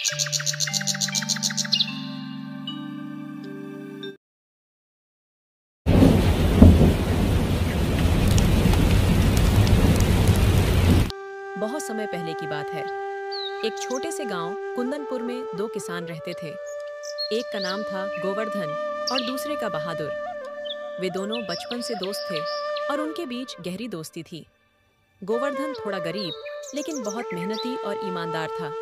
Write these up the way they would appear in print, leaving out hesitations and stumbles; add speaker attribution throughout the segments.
Speaker 1: बहुत समय पहले की बात है। एक छोटे से गांव कुंदनपुर में दो किसान रहते थे। एक का नाम था गोवर्धन और दूसरे का बहादुर। वे दोनों बचपन से दोस्त थे और उनके बीच गहरी दोस्ती थी। गोवर्धन थोड़ा गरीब लेकिन बहुत मेहनती और ईमानदार था।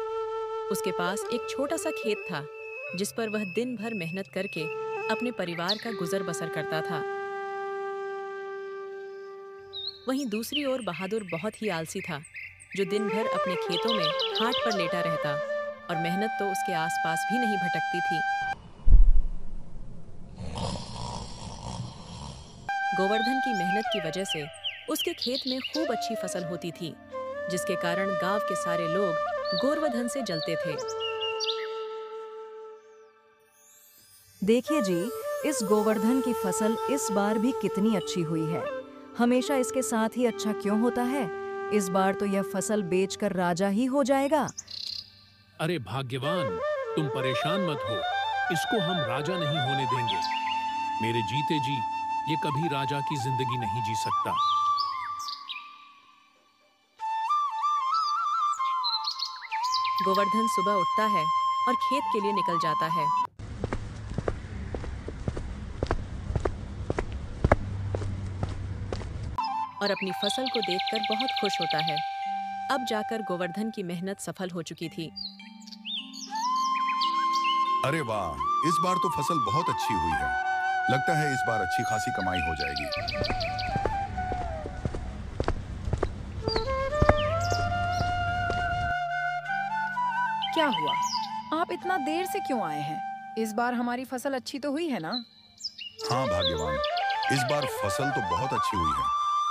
Speaker 1: उसके पास एक छोटा सा खेत था जिस पर वह दिन भर मेहनत करके अपने परिवार का गुजर बसर करता था। वहीं दूसरी ओर बहादुर बहुत ही आलसी था, जो दिन भर अपने खेतों में खाट पर लेटा रहता और मेहनत तो उसके आसपास भी नहीं भटकती थी। गोवर्धन की मेहनत की वजह से उसके खेत में खूब अच्छी फसल होती थी, जिसके कारण गांव के सारे लोग गोवर्धन से जलते थे।
Speaker 2: देखिए जी, इस गोवर्धन की फसल इस बार भी कितनी अच्छी हुई है। हमेशा इसके साथ ही अच्छा क्यों होता है? इस बार तो यह फसल बेचकर राजा ही हो जाएगा।
Speaker 3: अरे भाग्यवान, तुम परेशान मत हो। इसको हम राजा नहीं होने देंगे। मेरे जीते जी ये कभी राजा की जिंदगी नहीं जी सकता।
Speaker 1: गोवर्धन सुबह उठता है और खेत के लिए निकल जाता है। और अपनी फसल को देखकर बहुत खुश होता है। अब जाकर गोवर्धन की मेहनत सफल हो चुकी थी।
Speaker 4: अरे वाह, इस बार तो फसल बहुत अच्छी हुई है। लगता है इस बार अच्छी खासी कमाई हो जाएगी।
Speaker 5: क्या हुआ? आप इतना देर से क्यों आए हैं? इस बार हमारी फसल अच्छी तो हुई है ना?
Speaker 4: हाँ भाग्यवान, इस बार फसल तो बहुत अच्छी हुई है।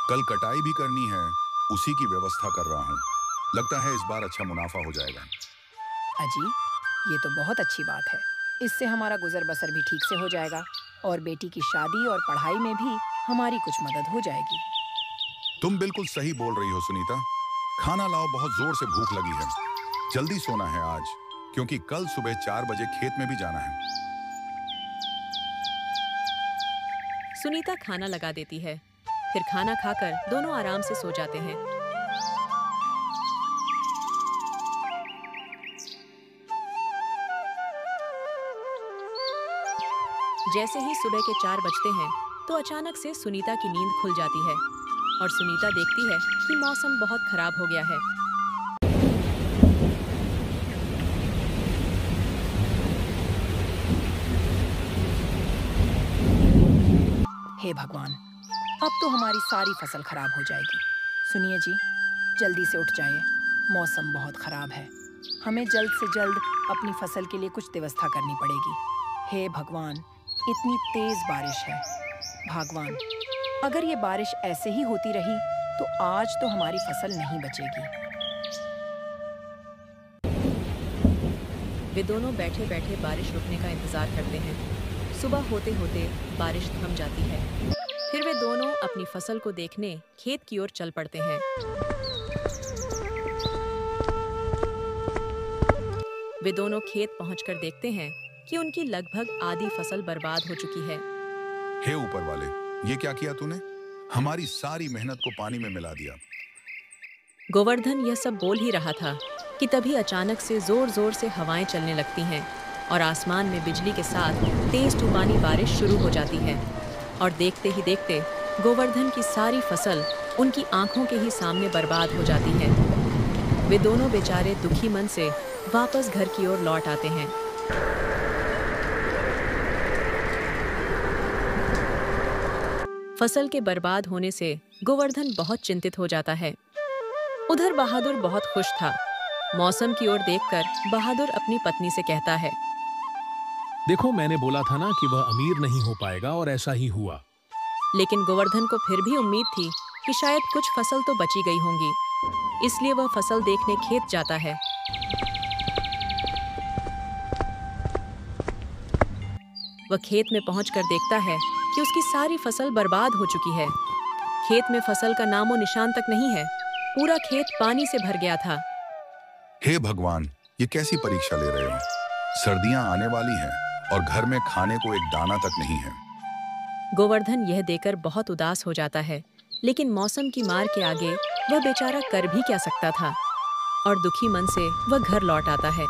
Speaker 4: कल कटाई भी करनी है, उसी की व्यवस्था कर रहा हूँ। लगता है इस बार अच्छा मुनाफा हो जाएगा।
Speaker 5: अजी, ये तो बहुत अच्छी बात है। इससे हमारा गुजर बसर भी ठीक से हो जाएगा और बेटी की शादी और पढ़ाई में भी हमारी कुछ मदद हो जाएगी।
Speaker 4: तुम बिल्कुल सही बोल रही हो सुनीता। खाना लाओ, बहुत जोर से भूख लगी है। जल्दी सोना है आज, क्योंकि कल सुबह 4 बजे खेत में भी जाना है।
Speaker 1: सुनीता खाना लगा देती है। फिर खाना खाकर दोनों आराम से सो जाते हैं। जैसे ही सुबह के 4 बजते हैं तो अचानक से सुनीता की नींद खुल जाती है और सुनीता देखती है कि मौसम बहुत खराब हो गया है।
Speaker 5: हे भगवान, अब तो हमारी सारी फसल खराब हो जाएगी। सुनिए जी, जल्दी से उठ जाइए। मौसम बहुत खराब है। हमें जल्द से जल्द अपनी फसल के लिए कुछ व्यवस्था करनी पड़ेगी। हे भगवान, इतनी तेज बारिश है। भगवान, अगर ये बारिश ऐसे ही होती रही तो आज तो हमारी फसल नहीं बचेगी।
Speaker 1: वे दोनों बैठे बैठे बारिश रुकने का इंतजार करते हैं। सुबह होते होते बारिश थम जाती है। फिर वे दोनों अपनी फसल को देखने खेत की ओर चल पड़ते हैं। वे दोनों खेत पहुंचकर देखते हैं कि उनकी लगभग आधी फसल बर्बाद हो चुकी है।
Speaker 4: हे ऊपर वाले, ये क्या किया तूने? हमारी सारी मेहनत को पानी में मिला दिया।
Speaker 1: गोवर्धन यह सब बोल ही रहा था कि तभी अचानक से जोर जोर से हवाएं चलने लगती हैं और आसमान में बिजली के साथ तेज तूफानी बारिश शुरू हो जाती है। और देखते ही देखते गोवर्धन की सारी फसल उनकी आंखों के ही सामने बर्बाद हो जाती है। वे दोनों बेचारे दुखी मन से वापस घर की ओर लौट आते हैं। फसल के बर्बाद होने से गोवर्धन बहुत चिंतित हो जाता है। उधर बहादुर बहुत खुश था। मौसम की ओर देखकर बहादुर अपनी पत्नी से कहता है,
Speaker 3: देखो, मैंने बोला था ना कि वह अमीर नहीं हो पाएगा, और ऐसा ही हुआ।
Speaker 1: लेकिन गोवर्धन को फिर भी उम्मीद थी कि शायद कुछ फसल तो बची गई होंगी, इसलिए वह फसल देखने खेत जाता है। वह खेत में पहुंचकर देखता है कि उसकी सारी फसल बर्बाद हो चुकी है। खेत में फसल का नामो निशान तक नहीं है। पूरा खेत पानी से भर गया था।
Speaker 4: हे भगवान, ये कैसी परीक्षा ले रहे हो? सर्दियां आने वाली हैं और घर में खाने को एक दाना तक नहीं है।
Speaker 1: गोवर्धन यह देकर बहुत उदास हो जाता है, लेकिन मौसम की मार के आगे वह बेचारा कर भी क्या सकता था, और दुखी मन से वह घर लौट आता है।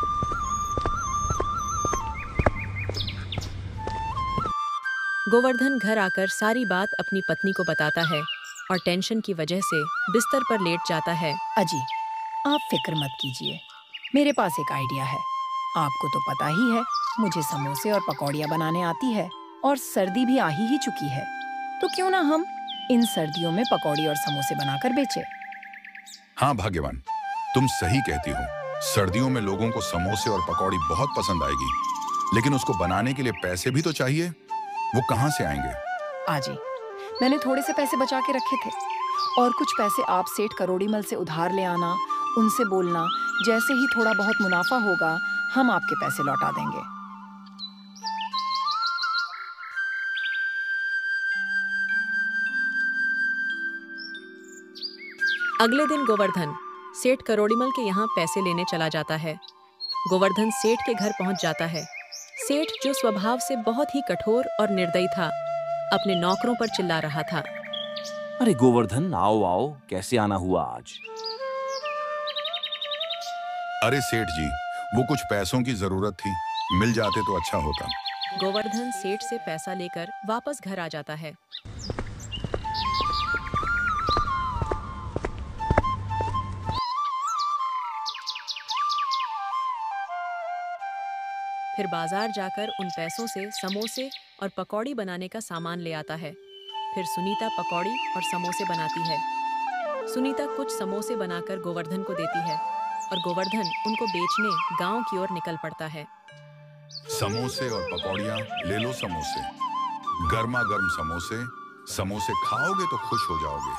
Speaker 1: गोवर्धन घर आकर सारी बात अपनी पत्नी को बताता है और टेंशन की वजह से बिस्तर पर लेट जाता है।
Speaker 5: अजी, आप फिक्र मत कीजिए, मेरे पास एक आइडिया है। आपको तो पता ही है, मुझे समोसे और पकौड़ियाँ बनाने आती है और सर्दी भी आ ही चुकी है, तो क्यों ना हम इन सर्दियों में पकौड़ी और समोसे बनाकर बेचें।
Speaker 4: हाँ भाग्यवान, तुम सही कहती हो। सर्दियों में लोगों को समोसे और पकौड़ी बहुत पसंद आएगी, लेकिन उसको बनाने के लिए पैसे भी तो चाहिए। वो कहाँ से आएंगे?
Speaker 5: आजी, मैंने थोड़े से पैसे बचा के रखे थे और कुछ पैसे आप सेठ करोड़ीमल से उधार ले आना, उनसे बोलना जैसे ही थोड़ा बहुत मुनाफा होगा हम आपके पैसे लौटा देंगे।
Speaker 1: अगले दिन गोवर्धन सेठ करोड़ीमल के यहाँ पैसे लेने चला जाता है। गोवर्धन सेठ के घर पहुंच जाता है। सेठ, जो स्वभाव से बहुत ही कठोर और निर्दयी था, अपने नौकरों पर चिल्ला रहा था।
Speaker 6: अरे गोवर्धन, आओ आओ, कैसे आना हुआ आज?
Speaker 4: अरे सेठ जी, वो कुछ पैसों की जरूरत थी, मिल जाते तो अच्छा होता।
Speaker 1: गोवर्धन सेठ से पैसा लेकर वापस घर आ जाता है। फिर बाजार जाकर उन पैसों से समोसे और पकौड़ी बनाने का सामान ले आता है। फिर सुनीता पकौड़ी और समोसे बनाती है। सुनीता कुछ समोसे बनाकर गोवर्धन को देती है और गोवर्धन उनको बेचने गांव की ओर निकल पड़ता है।
Speaker 4: समोसे और पकौड़ियाँ ले लो। समोसे, गर्मा गर्म समोसे। समोसे खाओगे तो खुश हो जाओगे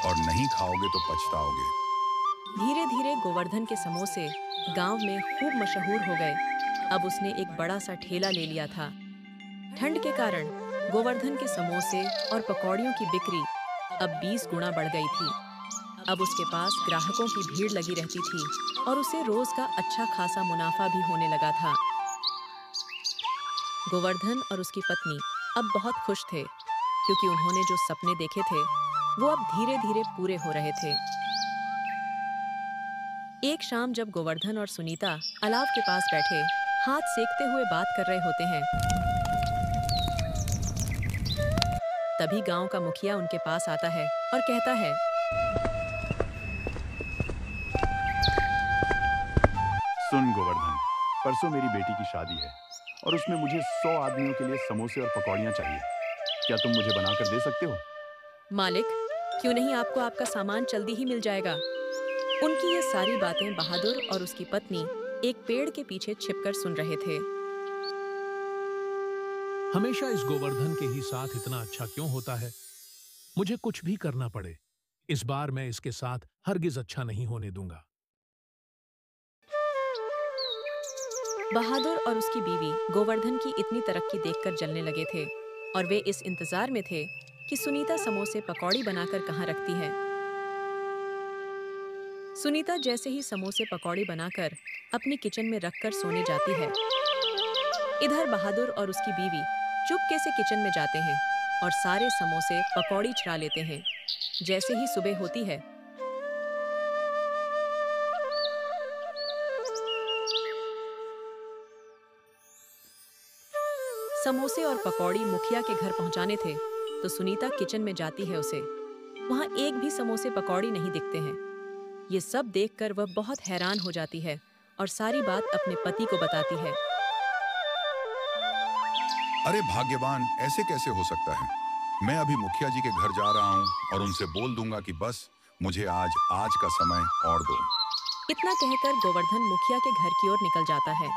Speaker 4: और नहीं खाओगे तो पछताओगे।
Speaker 1: धीरे धीरे गोवर्धन के समोसे गांव में खूब मशहूर हो गए। अब उसने एक बड़ा सा ठेला ले लिया था। ठंड के कारण गोवर्धन के समोसे और पकौड़ियों की बिक्री अब 20 गुना बढ़ गई थी। अब उसके पास ग्राहकों की भीड़ लगी रहती थी और उसे रोज का अच्छा खासा मुनाफा भी होने लगा था। गोवर्धन और उसकी पत्नी अब बहुत खुश थे, क्योंकि उन्होंने जो सपने देखे थे वो अब धीरे धीरे पूरे हो रहे थे। एक शाम जब गोवर्धन और सुनीता अलाव के पास बैठे हाथ सेकते हुए बात कर रहे होते हैं, तभी गांव का मुखिया उनके पास आता है और कहता है,
Speaker 7: सुन गोवर्धन, परसों मेरी बेटी की शादी है और उसमें मुझे 100 आदमियों के लिए समोसे और पकौड़ियाँ चाहिए। क्या तुम मुझे बनाकर दे सकते हो?
Speaker 1: मालिक, क्यों नहीं, आपको आपका सामान जल्दी ही मिल जाएगा। उनकी ये सारी बातें बहादुर और उसकी पत्नी एक पेड़ के पीछे छिपकर सुन रहे थे।
Speaker 3: हमेशा इस गोवर्धन के ही साथ इतना अच्छा क्यों होता है? मुझे कुछ भी करना पड़े, इस बार मैं इसके साथ हरगिज अच्छा नहीं होने दूंगा।
Speaker 1: बहादुर और उसकी बीवी गोवर्धन की इतनी तरक्की देखकर जलने लगे थे और वे इस इंतजार में थे कि सुनीता समोसे पकौड़ी बनाकर कहाँ रखती है। सुनीता जैसे ही समोसे पकौड़ी बनाकर अपनी किचन में रखकर सोने जाती है, इधर बहादुर और उसकी बीवी चुपके से किचन में जाते हैं और सारे समोसे पकौड़ी चुरा लेते हैं। जैसे ही सुबह होती है, समोसे और पकौड़ी मुखिया के घर पहुंचाने थे तो सुनीता किचन में जाती है। उसे वहां एक भी समोसे पकौड़ी नहीं दिखते हैं। ये सब देखकर वह बहुत हैरान हो जाती है और सारी बात अपने पति को बताती है।
Speaker 4: अरे भाग्यवान, ऐसे कैसे हो सकता है? मैं अभी मुखिया जी के घर जा रहा हूँ और उनसे बोल दूंगा कि बस मुझे आज का समय और दो।
Speaker 1: इतना कहकर गोवर्धन मुखिया के घर की ओर निकल जाता है।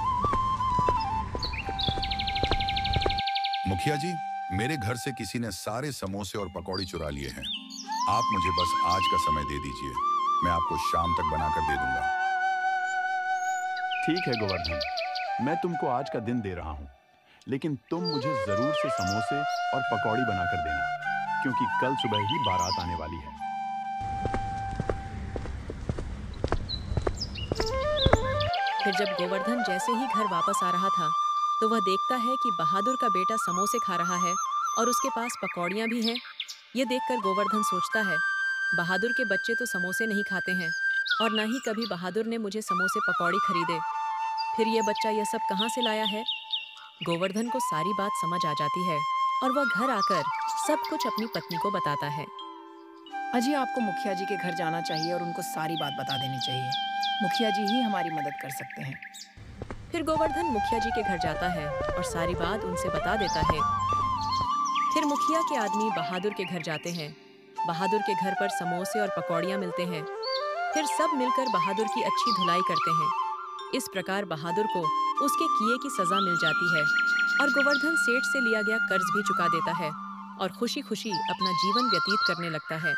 Speaker 4: मुखिया जी, मेरे घर से किसी ने सारे समोसे और पकौड़ी चुरा लिए हैं। आप मुझे बस आज का समय दे दीजिए, मैं आपको शाम तक बनाकर दे दूंगा।
Speaker 7: ठीक है गोवर्धन, मैं तुमको आज का दिन दे रहा हूँ, लेकिन तुम मुझे जरूर से समोसे और पकौड़ी बनाकर देना, क्योंकि कल सुबह ही बारात आने वाली है।
Speaker 1: फिर जब गोवर्धन जैसे ही घर वापस आ रहा था तो वह देखता है कि बहादुर का बेटा समोसे खा रहा है और उसके पास पकौड़ियाँ भी हैं। ये देखकर गोवर्धन सोचता है, बहादुर के बच्चे तो समोसे नहीं खाते हैं और न ही कभी बहादुर ने मुझे समोसे पकौड़ी खरीदे। फिर यह बच्चा यह सब कहाँ से लाया है? गोवर्धन को सारी बात समझ आ जाती है और वह घर आकर सब कुछ अपनी पत्नी को बताता है।
Speaker 5: अजी, आपको मुखिया जी के घर जाना चाहिए और उनको सारी बात बता देनी चाहिए। मुखिया जी ही हमारी मदद कर सकते हैं।
Speaker 1: फिर गोवर्धन मुखिया जी के घर जाता है और सारी बात उनसे बता देता है। फिर मुखिया के आदमी बहादुर के घर जाते हैं। बहादुर के घर पर समोसे और पकौड़ियाँ मिलते हैं। फिर सब मिलकर बहादुर की अच्छी धुलाई करते हैं। इस प्रकार बहादुर को उसके किए की सजा मिल जाती है और गोवर्धन सेठ से लिया गया कर्ज भी चुका देता है और खुशी खुशी अपना जीवन व्यतीत करने लगता है।